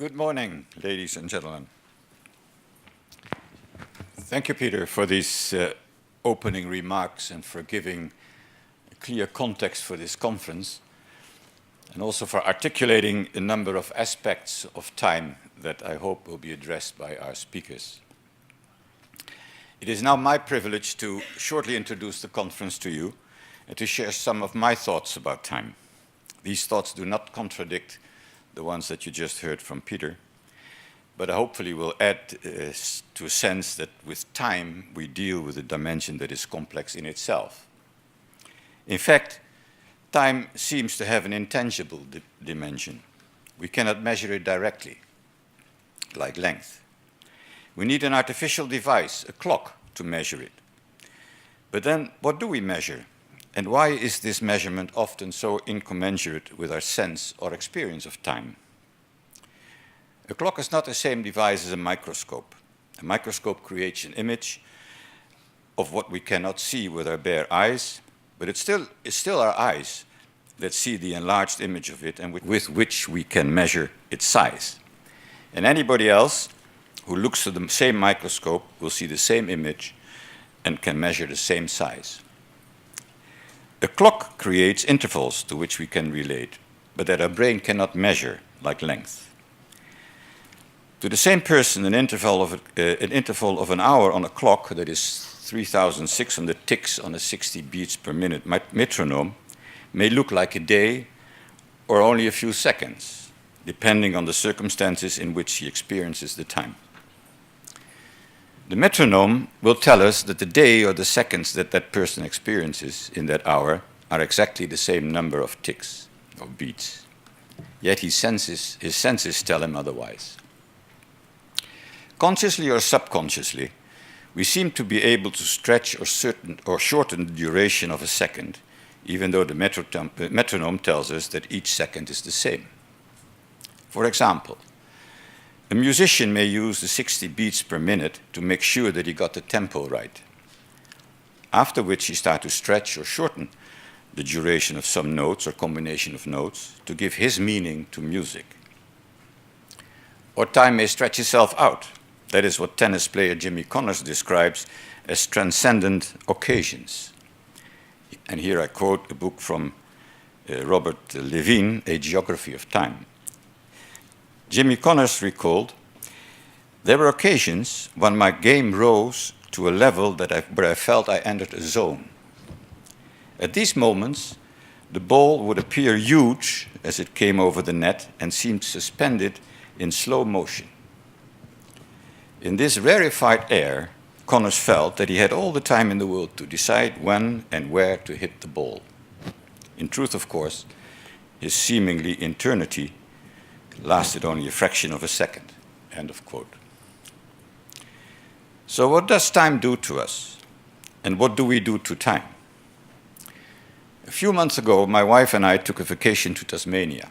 Good morning, ladies and gentlemen. Thank you, Peter, for these opening remarks and for giving a clear context for this conference, and also for articulating a number of aspects of time that I hope will be addressed by our speakers. It is now my privilege to shortly introduce the conference to you and to share some of my thoughts about time. These thoughts do not contradict the ones that you just heard from Peter, but hopefully will add to a sense that with time we deal with a dimension that is complex in itself. In fact, time seems to have an intangible dimension. We cannot measure it directly, like length. We need an artificial device, a clock, to measure it. But then what do we measure? And why is this measurement often so incommensurate with our sense or experience of time? A clock is not the same device as a microscope. A microscope creates an image of what we cannot see with our bare eyes, but it's still our eyes that see the enlarged image of it and with which we can measure its size. And anybody else who looks at the same microscope will see the same image and can measure the same size. A clock creates intervals to which we can relate, but that our brain cannot measure, like length. To the same person, an interval of an hour on a clock that is 3,600 ticks on a 60 beats per minute metronome may look like a day or only a few seconds, depending on the circumstances in which he experiences the time. The metronome will tell us that the day or the seconds that that person experiences in that hour are exactly the same number of ticks, of beats. Yet his senses tell him otherwise. Consciously or subconsciously, we seem to be able to stretch or shorten the duration of a second, even though the metronome tells us that each second is the same. For example, a musician may use the 60 beats per minute to make sure that he got the tempo right, after which he starts to stretch or shorten the duration of some notes or combination of notes to give his meaning to music. Or time may stretch itself out. That is what tennis player Jimmy Connors describes as transcendent occasions. And here I quote a book from Robert Levine, A Geography of Time. Jimmy Connors recalled, "There were occasions when my game rose to a level where I felt I entered a zone. At these moments, the ball would appear huge as it came over the net and seemed suspended in slow motion. In this rarefied air, Connors felt that he had all the time in the world to decide when and where to hit the ball. In truth, of course, his seemingly eternity lasted only a fraction of a second." End of quote. So what does time do to us? And what do we do to time? A few months ago, my wife and I took a vacation to Tasmania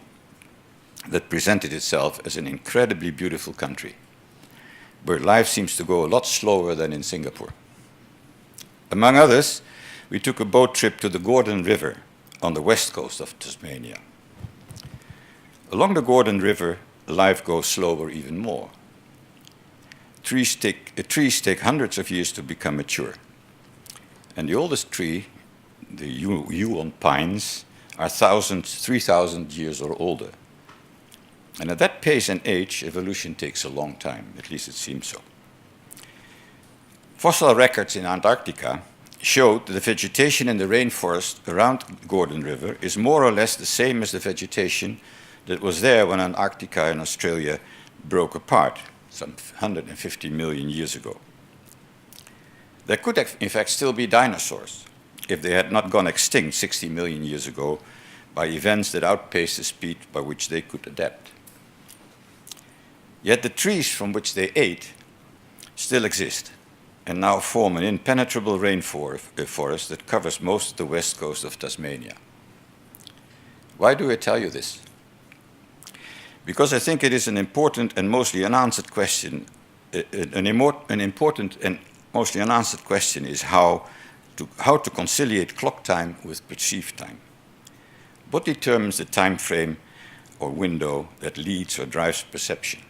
that presented itself as an incredibly beautiful country, where life seems to go a lot slower than in Singapore. Among others, we took a boat trip to the Gordon River on the west coast of Tasmania. Along the Gordon River, life goes slower even more. Trees take hundreds of years to become mature. And the oldest tree, the Yuan pines, are 3,000 years or older. And at that pace and age, evolution takes a long time, at least it seems so. Fossil records in Antarctica showed that the vegetation in the rainforest around Gordon River is more or less the same as the vegetation that was there when Antarctica and Australia broke apart some 150 million years ago. There could, in fact, still be dinosaurs if they had not gone extinct 60 million years ago by events that outpaced the speed by which they could adapt. Yet the trees from which they ate still exist and now form an impenetrable rainforest that covers most of the west coast of Tasmania. Why do I tell you this? Because I think it is an important and mostly unanswered question. An important and mostly unanswered question is how to conciliate clock time with perceived time. What determines the time frame or window that leads or drives perception.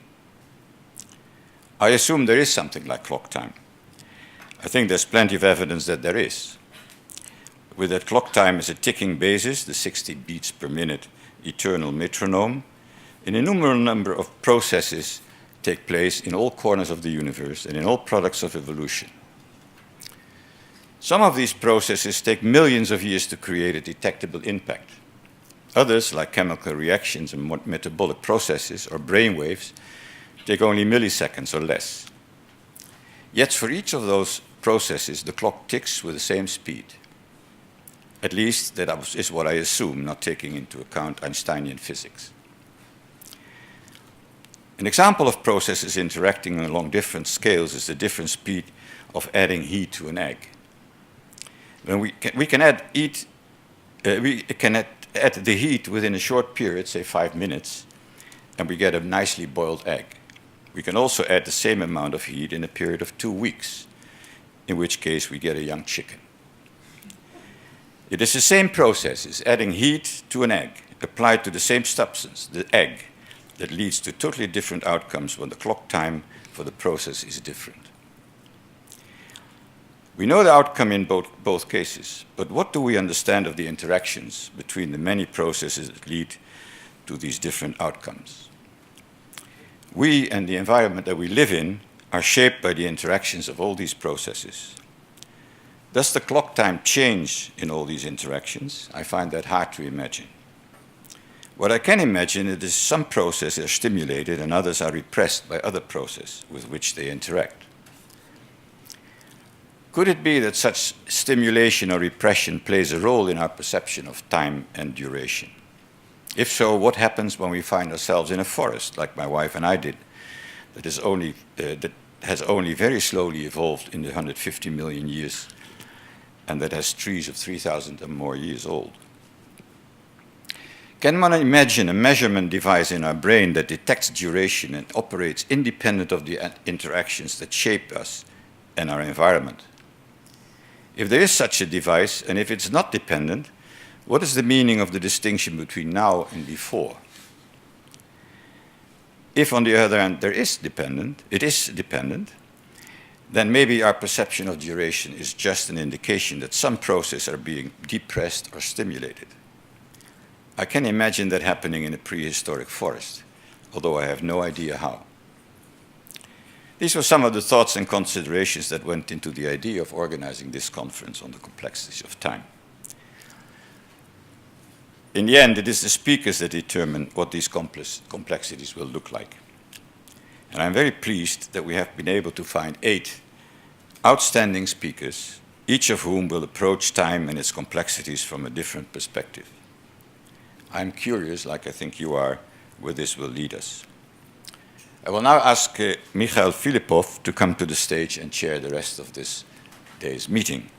I assume there is something like clock time. I think there's plenty of evidence that there is. With that clock time as a ticking basis, the 60 beats per minute eternal metronome, an innumerable number of processes take place in all corners of the universe and in all products of evolution. Some of these processes take millions of years to create a detectable impact. Others, like chemical reactions and metabolic processes or brain waves, take only milliseconds or less. Yet for each of those processes, the clock ticks with the same speed. At least that is what I assume, not taking into account Einsteinian physics. An example of processes interacting along different scales is the different speed of adding heat to an egg. When we can add the heat within a short period, say 5 minutes, and we get a nicely boiled egg. We can also add the same amount of heat in a period of 2 weeks, in which case we get a young chicken. It is the same process as adding heat to an egg, applied to the same substance, the egg, that leads to totally different outcomes when the clock time for the process is different. We know the outcome in both cases, but what do we understand of the interactions between the many processes that lead to these different outcomes? We and the environment that we live in are shaped by the interactions of all these processes. Does the clock time change in all these interactions? I find that hard to imagine. What I can imagine is some processes are stimulated and others are repressed by other processes with which they interact. Could it be that such stimulation or repression plays a role in our perception of time and duration? If so, what happens when we find ourselves in a forest, like my wife and I did, that has only very slowly evolved in the 150 million years, and that has trees of 3,000 and more years old? Can one imagine a measurement device in our brain that detects duration and operates independent of the interactions that shape us and our environment? If there is such a device, and if it's not dependent, what is the meaning of the distinction between now and before? If, on the other hand, it is dependent, then maybe our perception of duration is just an indication that some processes are being depressed or stimulated. I can imagine that happening in a prehistoric forest, although I have no idea how. These were some of the thoughts and considerations that went into the idea of organizing this conference on the complexities of time. In the end, it is the speakers that determine what these complexities will look like. And I'm very pleased that we have been able to find 8 outstanding speakers, each of whom will approach time and its complexities from a different perspective. I'm curious, like I think you are, where this will lead us. I will now ask Mikhail Filipov to come to the stage and chair the rest of this day's meeting.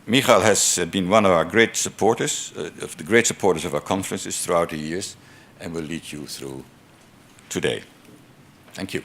Mikhail has been one of our great supporters, of our conferences throughout the years, and will lead you through today. Thank you.